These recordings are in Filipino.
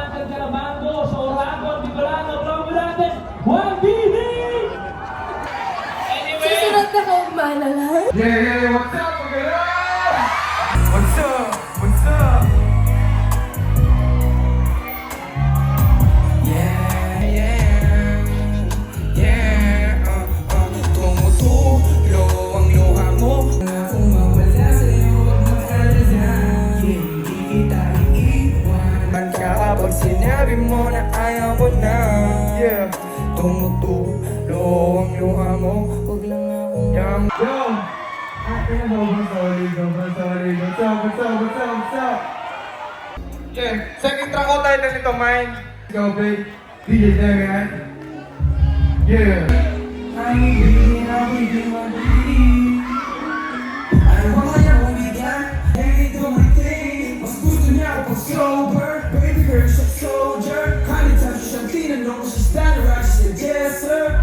Angel Caramando, sa Oragon, Bicolano, Bravo natin, 1BB! Anyway! Susunod na kayo malala. Yeah, what's up, mga? What's up? What's up? Yeah, yeah, yeah. Tumutulo ang luha mo. Kung mawala sa'yo, huwag mag-alala. Hindi kita iiwan. Man kapag sinabi mo na ayaw mo na. Yeah. Tumutulo ang luha mo. Huwag lang akong Yo! Akin na sobrang sorry. What's up? Yeah, second track ko tayo nito, mine. Go, babe. DJ Degan. Yeah. I'm breathing, ano ba kaya kung bigyan? Hey, do my thing. Mas gusto niya ako pag sober. Baby girl, she's a soldier. Anytime she's siyang tinanong ko, she's standing right. She said, yes, sir.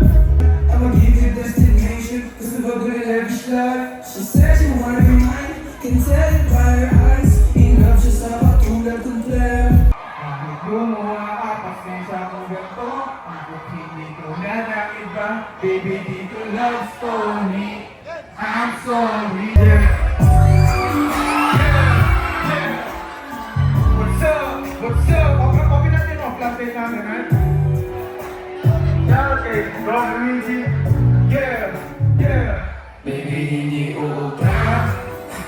I'ma give you a destination. Cause we're gonna lavish life. She said she wanna be mine. Can tell it by her eyes. In love siya sa patulad kong plan. Bakit gumawa ka? Pasensya kong ganito. Bakit hindi ko na iba? Baby, dito love story. I'm sorry. Yeah. What's up? Copy natin o. Flat tape natin, ha? Yeah, okay. Wrong music. Yeah. Baby, hindi ubra.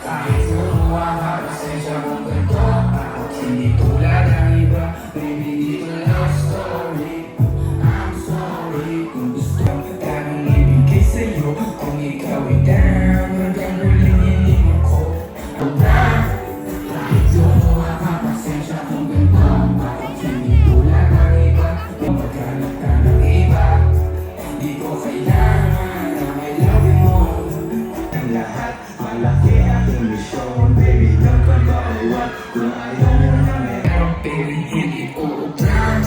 Kahit gumawa ka, pasensya kong ganito. Bakit hindi tulad ng iba? Baby, dito love story. I'm sorry kung gusto ka nang ibigay sa'yo. Kung ikaw ay down, hanggang huling hiling ako. Kahit gumawa ka, pasensya kung ganito. Bakit hindi tulad ng iba? Maghanap ka ng iba. Di ko kailangan ang I love you mo. Ang lahat, malaki aking misyon. Baby, don't ka bawat. Kung ayaw mo na meron, baby, hindi uubran.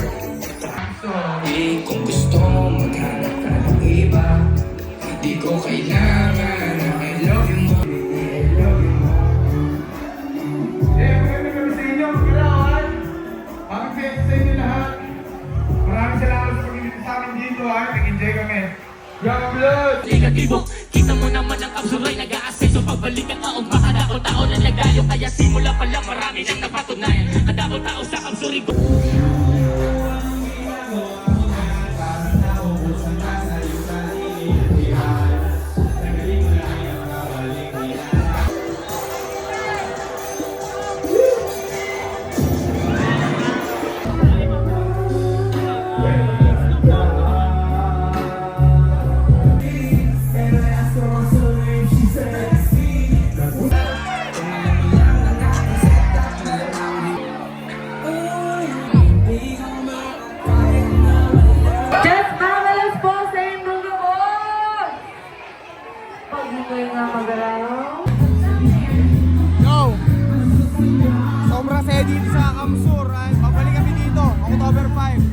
I'm sorry kung gusto mo maghanap ka ng iba. Di ko kailangan ang I love you mo. Baby, I love you mo. Maganda kami sa inyo, kailangan. Happy Fiesta sa inyo lahat. Maraming salamat sa pag-ibig sa amin dito, ha. Nag-enjoy kami. Young Blood! Negatibo, kita mo naman ang absuro'y nag-aaseso. Pagbalik ang taong makadakot tao na nagayo. Kaya simula pa lang marami nang napatunayan. Kadakot tao sa absuri ko. Just marvelous po sa inyong lubos! Pag hindi nga magalaw. Yo! Sobrang saya dito sa Kamsur. Babalik kami dito, October 5.